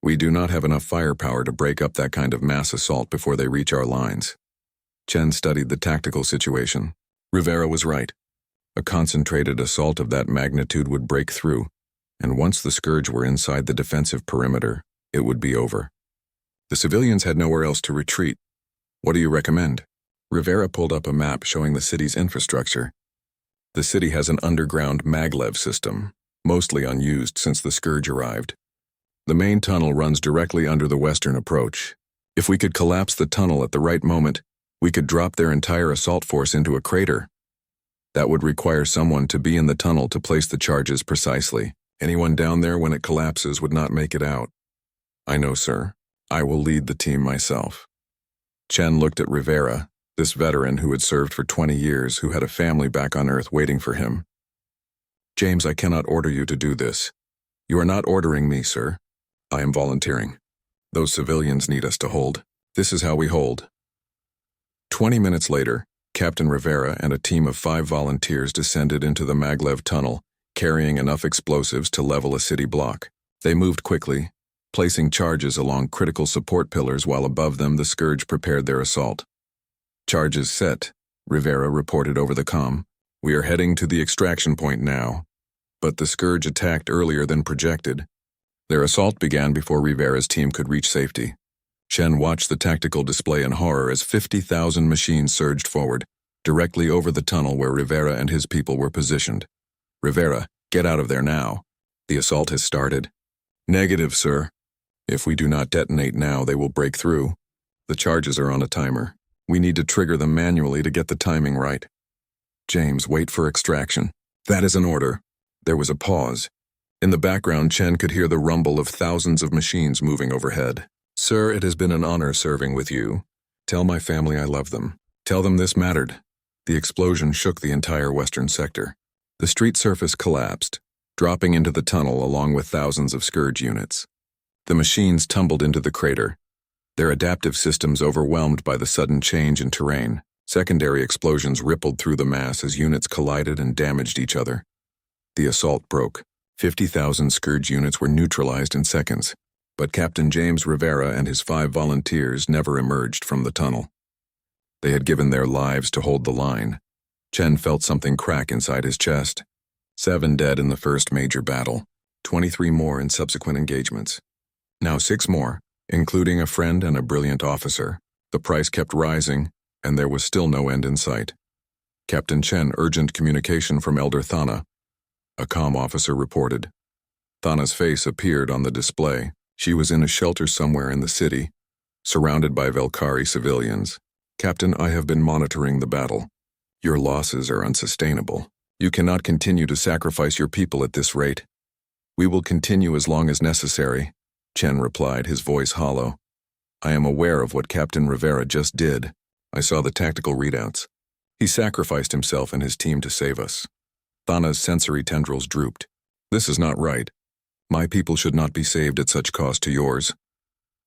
[SPEAKER 1] We do not have enough firepower to break up that kind of mass assault before they reach our lines." Chen studied the tactical situation. Rivera was right. A concentrated assault of that magnitude would break through, and once the Scourge were inside the defensive perimeter, it would be over. The civilians had nowhere else to retreat. "What do you recommend?" Rivera pulled up a map showing the city's infrastructure. The city has an underground maglev system, mostly unused since the Scourge arrived. The main tunnel runs directly under the western approach. If we could collapse the tunnel at the right moment, we could drop their entire assault force into a crater. That would require someone to be in the tunnel to place the charges precisely. Anyone down there when it collapses would not make it out. "I know, sir. I will lead the team myself." Chen looked at Rivera, this veteran who had served for 20 years, who had a family back on Earth waiting for him. James, I cannot order you to do this. You are not ordering me, sir. I am volunteering. Those civilians need us to hold. This is how we hold. 20 minutes later, Captain Rivera and a team of 5 volunteers descended into the maglev tunnel, carrying enough explosives to level a city block. They moved quickly, placing charges along critical support pillars while above them the Scourge prepared their assault. Charges set, Rivera reported over the comm. We are heading to the extraction point now. But the Scourge attacked earlier than projected. Their assault began before Rivera's team could reach safety. Chen watched the tactical display in horror as 50,000 machines surged forward, directly over the tunnel where Rivera and his people were positioned. Rivera, get out of there now. The assault has started. Negative, sir. If we do not detonate now, they will break through. The charges are on a timer. We need to trigger them manually to get the timing right. James, wait for extraction. That is an order. There was a pause. In the background, Chen could hear the rumble of thousands of machines moving overhead. Sir, it has been an honor serving with you. Tell my family I love them. Tell them this mattered. The explosion shook the entire western sector. The street surface collapsed, dropping into the tunnel along with thousands of Scourge units. The machines tumbled into the crater, their adaptive systems overwhelmed by the sudden change in terrain. Secondary explosions rippled through the mass as units collided and damaged each other. The assault broke. 50,000 Scourge units were neutralized in seconds, but Captain James Rivera and his 5 volunteers never emerged from the tunnel. They had given their lives to hold the line. Chen felt something crack inside his chest. 7 dead in the first major battle, 23 more in subsequent engagements. Now 6 more, including a friend and a brilliant officer. The price kept rising, and there was still no end in sight. Captain Chen, urgent communication from Elder Thana. A comm officer reported. Thana's face appeared on the display. She was in a shelter somewhere in the city, surrounded by Velkari civilians. Captain, I have been monitoring the battle. Your losses are unsustainable. You cannot continue to sacrifice your people at this rate. We will continue as long as necessary, Chen replied, his voice hollow. I am aware of what Captain Rivera just did. I saw the tactical readouts. He sacrificed himself and his team to save us. Thana's sensory tendrils drooped. This is not right. My people should not be saved at such cost to yours.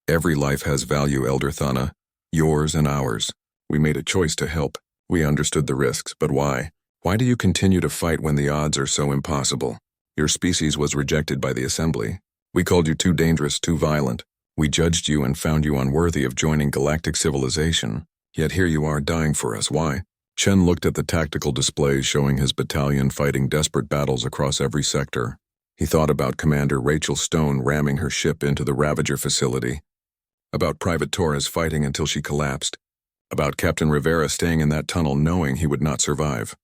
[SPEAKER 1] Every life has value, Elder Thana. Yours and ours. We made a choice to help. We understood the risks, but why? Why do you continue to fight when the odds are so impossible? Your species was rejected by the Assembly. We called you too dangerous, too violent. We judged you and found you unworthy of joining galactic civilization. Yet here you are dying for us. Why? Chen looked at the tactical displays showing his battalion fighting desperate battles across every sector. He thought about Commander Rachel Stone ramming her ship into the Ravager facility, about Private Torres fighting until she collapsed, about Captain Rivera staying in that tunnel knowing he would not survive.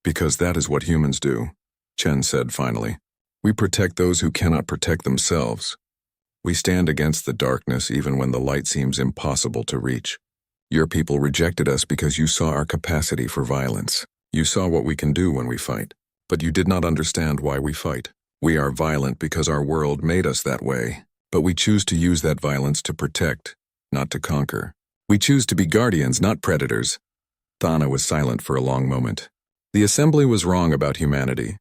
[SPEAKER 1] Because that is what humans do, Chen said finally. We protect those who cannot protect themselves. We stand against the darkness even when the light seems impossible to reach. Your people rejected us because you saw our capacity for violence. You saw what we can do when we fight, but you did not understand why we fight. We are violent because our world made us that way, but we choose to use that violence to protect, not to conquer. We choose to be guardians, not predators. Thana was silent for a long moment. The Assembly was wrong about humanity.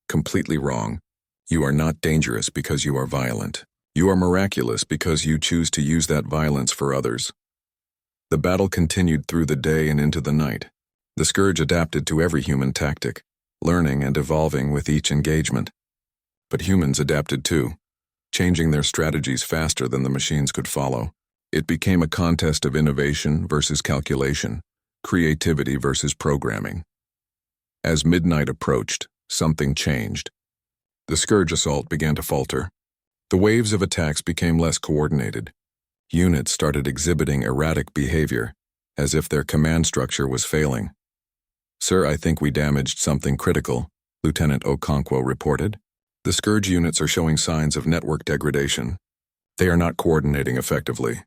[SPEAKER 1] Completely wrong. You are not dangerous because you are violent. You are miraculous because you choose to use that violence for others. The battle continued through the day and into the night. The Scourge adapted to every human tactic, learning and evolving with each engagement. But humans adapted too, changing their strategies faster than the machines could follow. It became a contest of innovation versus calculation, creativity versus programming. As midnight approached, something changed. The Scourge assault began to falter. The waves of attacks became less coordinated. Units started exhibiting erratic behavior, as if their command structure was failing. Sir, I think we damaged something critical, Lieutenant Okonkwo reported. The Scourge units are showing signs of network degradation. They are not coordinating effectively.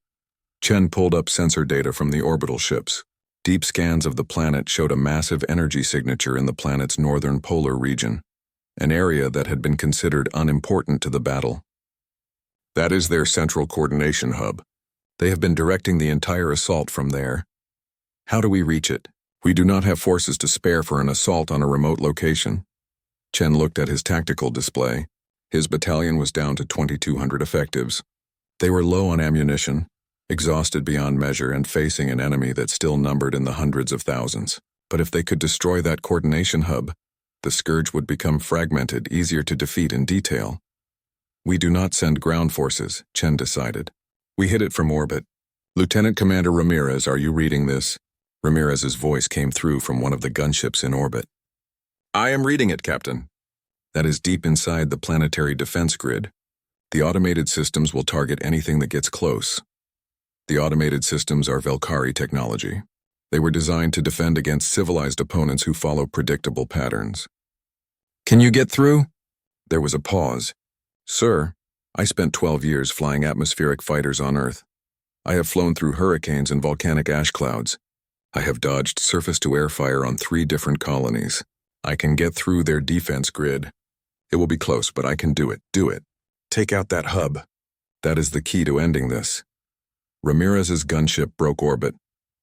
[SPEAKER 1] Chen pulled up sensor data from the orbital ships. Deep scans of the planet showed a massive energy signature in the planet's northern polar region, an area that had been considered unimportant to the battle. That is their central coordination hub. They have been directing the entire assault from there. How do we reach it? We do not have forces to spare for an assault on a remote location. Chen looked at his tactical display. His battalion was down to 2,200 effectives. They were low on ammunition, exhausted beyond measure and facing an enemy that still numbered in the hundreds of thousands. But if they could destroy that coordination hub, the Scourge would become fragmented, easier to defeat in detail. We do not send ground forces, Chen decided. We hit it from orbit. Lieutenant Commander Ramirez, are you reading this? Ramirez's voice came through from one of the gunships in orbit. I am reading it, Captain. That is deep inside the planetary defense grid. The automated systems will target anything that gets close. The automated systems are Velkari technology. They were designed to defend against civilized opponents who follow predictable patterns. Can you get through? There was a pause. Sir, I spent 12 years flying atmospheric fighters on Earth. I have flown through hurricanes and volcanic ash clouds. I have dodged surface-to-air fire on 3 different colonies. I can get through their defense grid. It will be close, but I can do it. Do it. Take out that hub. That is the key to ending this. Ramirez's gunship broke orbit,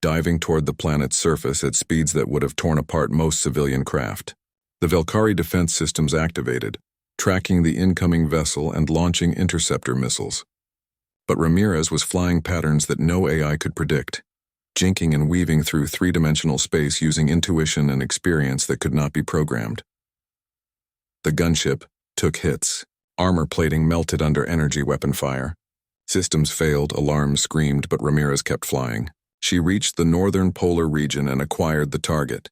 [SPEAKER 1] diving toward the planet's surface at speeds that would have torn apart most civilian craft. The Velkari defense systems activated, tracking the incoming vessel and launching interceptor missiles. But Ramirez was flying patterns that no AI could predict, jinking and weaving through 3-dimensional space using intuition and experience that could not be programmed. The gunship took hits. Armor plating melted under energy weapon fire. Systems failed, alarms screamed, but Ramirez kept flying. She reached the northern polar region and acquired the target.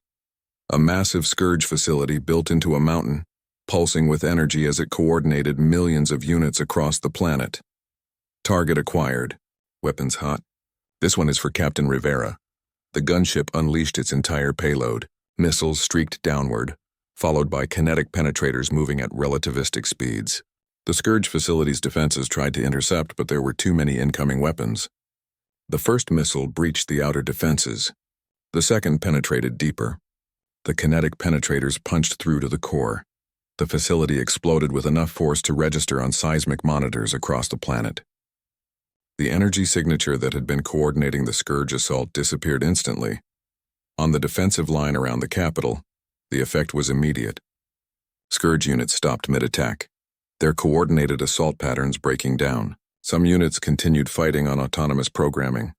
[SPEAKER 1] A massive Scourge facility built into a mountain, pulsing with energy as it coordinated millions of units across the planet. Target acquired. Weapons hot. This one is for Captain Rivera. The gunship unleashed its entire payload. Missiles streaked downward, followed by kinetic penetrators moving at relativistic speeds. The Scourge facility's defenses tried to intercept, but there were too many incoming weapons. The first missile breached the outer defenses. The second penetrated deeper. The kinetic penetrators punched through to the core. The facility exploded with enough force to register on seismic monitors across the planet. The energy signature that had been coordinating the Scourge assault disappeared instantly. On the defensive line around the capital, the effect was immediate. Scourge units stopped mid-attack, their coordinated assault patterns breaking down. Some units continued fighting on autonomous programming,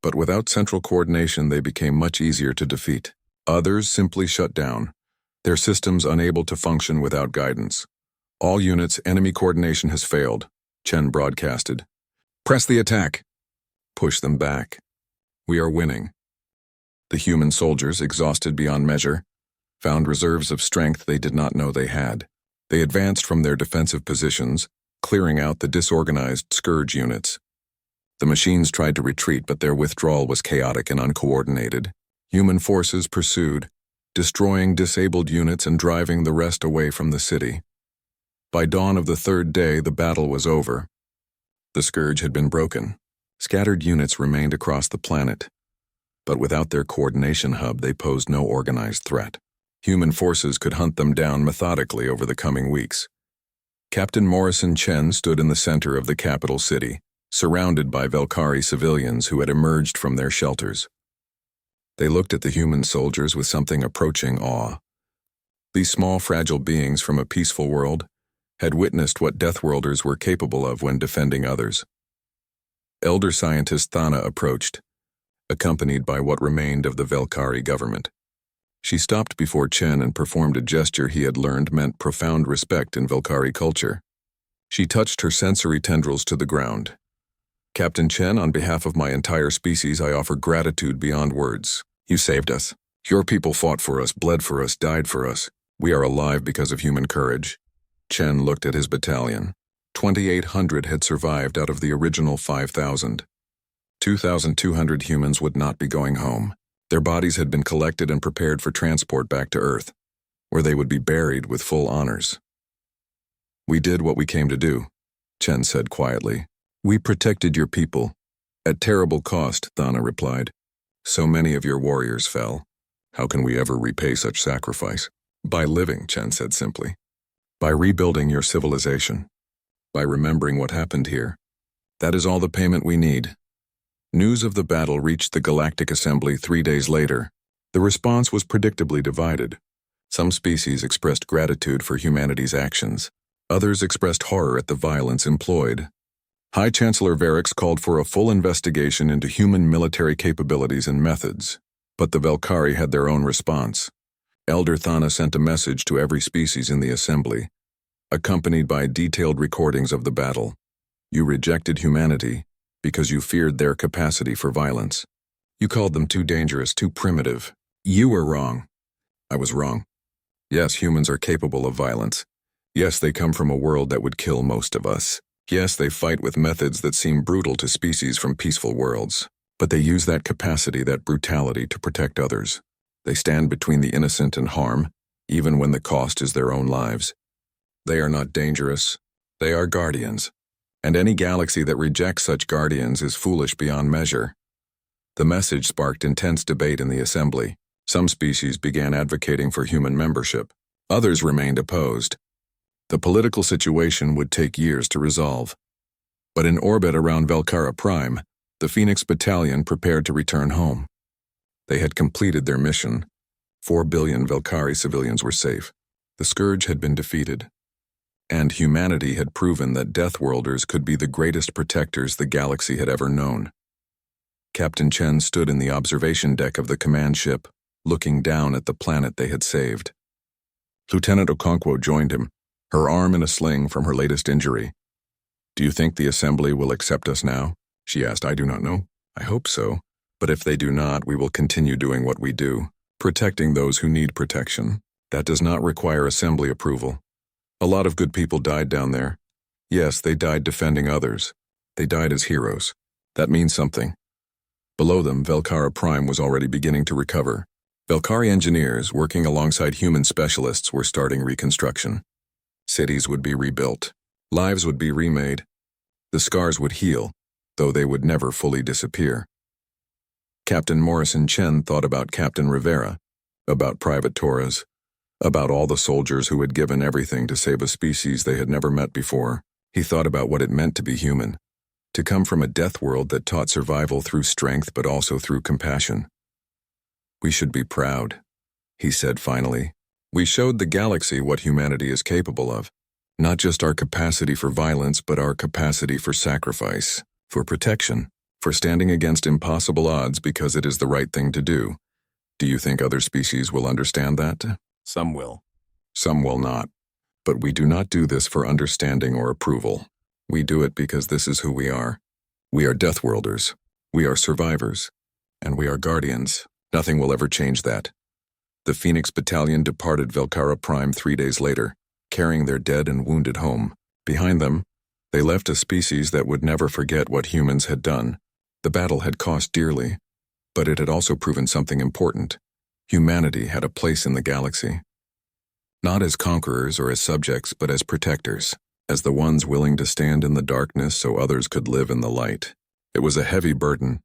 [SPEAKER 1] but without central coordination they became much easier to defeat. Others simply shut down, their systems unable to function without guidance. All units, enemy coordination has failed, Chen broadcasted. Press the attack. Push them back. We are winning. The human soldiers, exhausted beyond measure, found reserves of strength they did not know they had. They advanced from their defensive positions, clearing out the disorganized Scourge units. The machines tried to retreat, but their withdrawal was chaotic and uncoordinated. Human forces pursued, destroying disabled units and driving the rest away from the city. By dawn of the 3rd day, the battle was over. The Scourge had been broken. Scattered units remained across the planet, but without their coordination hub, they posed no organized threat. Human forces could hunt them down methodically over the coming weeks. Captain Morrison Chen stood in the center of the capital city, surrounded by Velkari civilians who had emerged from their shelters. They looked at the human soldiers with something approaching awe. These small, fragile beings from a peaceful world had witnessed what Deathworlders were capable of when defending others. Elder Scientist Thana approached, accompanied by what remained of the Velkari government. She stopped before Chen and performed a gesture he had learned meant profound respect in Velkari culture. She touched her sensory tendrils to the ground. Captain Chen, on behalf of my entire species, I offer gratitude beyond words. You saved us. Your people fought for us, bled for us, died for us. We are alive because of human courage. Chen looked at his battalion. 2,800 had survived out of the original 5,000. 2,200 humans would not be going home. Their bodies had been collected and prepared for transport back to Earth, where they would be buried with full honors. We did what we came to do, Chen said quietly. We protected your people. At terrible cost, Thana replied. So many of your warriors fell. How can we ever repay such sacrifice? By living, Chen said simply. By rebuilding your civilization. By remembering what happened here. That is all the payment we need. News of the battle reached the Galactic Assembly 3 days later. The response was predictably divided. Some species expressed gratitude for humanity's actions. Others expressed horror at the violence employed. High Chancellor Varix called for a full investigation into human military capabilities and methods. But the Velkari had their own response. Elder Thana sent a message to every species in the assembly, accompanied by detailed recordings of the battle. You rejected humanity because you feared their capacity for violence. You called them too dangerous, too primitive. You were wrong. I was wrong. Yes, humans are capable of violence. Yes, they come from a world that would kill most of us. Yes, they fight with methods that seem brutal to species from peaceful worlds. But they use that capacity, that brutality, to protect others. They stand between the innocent and harm, even when the cost is their own lives. They are not dangerous. They are guardians. And any galaxy that rejects such guardians is foolish beyond measure. The message sparked intense debate in the assembly. Some species began advocating for human membership. Others remained opposed. The political situation would take years to resolve. But in orbit around Velkari Prime, the Phoenix Battalion prepared to return home. They had completed their mission. 4 billion Velkari civilians were safe. The Scourge had been defeated. And humanity had proven that Deathworlders could be the greatest protectors the galaxy had ever known. Captain Chen stood in the observation deck of the command ship, looking down at the planet they had saved. Lieutenant Okonkwo joined him, her arm in a sling from her latest injury. "Do you think the assembly will accept us now?" she asked. "I do not know. I hope so. But if they do not, we will continue doing what we do, protecting those who need protection. That does not require assembly approval. A lot of good people died down there. Yes, they died defending others. They died as heroes. That means something." Below them, Velkari Prime was already beginning to recover. Velkari engineers, working alongside human specialists, were starting reconstruction. Cities would be rebuilt. Lives would be remade. The scars would heal, though they would never fully disappear. Captain Morrison Chen thought about Captain Rivera, about Private Torres, about all the soldiers who had given everything to save a species they had never met before. He thought about what it meant to be human, to come from a death world that taught survival through strength but also through compassion. "We should be proud," he said finally. "We showed the galaxy what humanity is capable of. Not just our capacity for violence, but our capacity for sacrifice, for protection, for standing against impossible odds because it is the right thing to do. Do you think other species will understand that?"
[SPEAKER 2] Some will.
[SPEAKER 1] Some will not. But we do not do this for understanding or approval. We do it because this is who we are. We are Deathworlders. We are survivors. And we are guardians. Nothing will ever change that. The Phoenix Battalion departed Velkari Prime 3 days later, carrying their dead and wounded home. Behind them, they left a species that would never forget what humans had done. The battle had cost dearly, but it had also proven something important. Humanity had a place in the galaxy. Not as conquerors or as subjects, but as protectors, as the ones willing to stand in the darkness so others could live in the light. It was a heavy burden,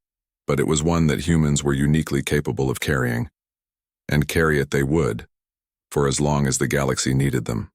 [SPEAKER 1] but it was one that humans were uniquely capable of carrying. And carry it they would, for as long as the galaxy needed them.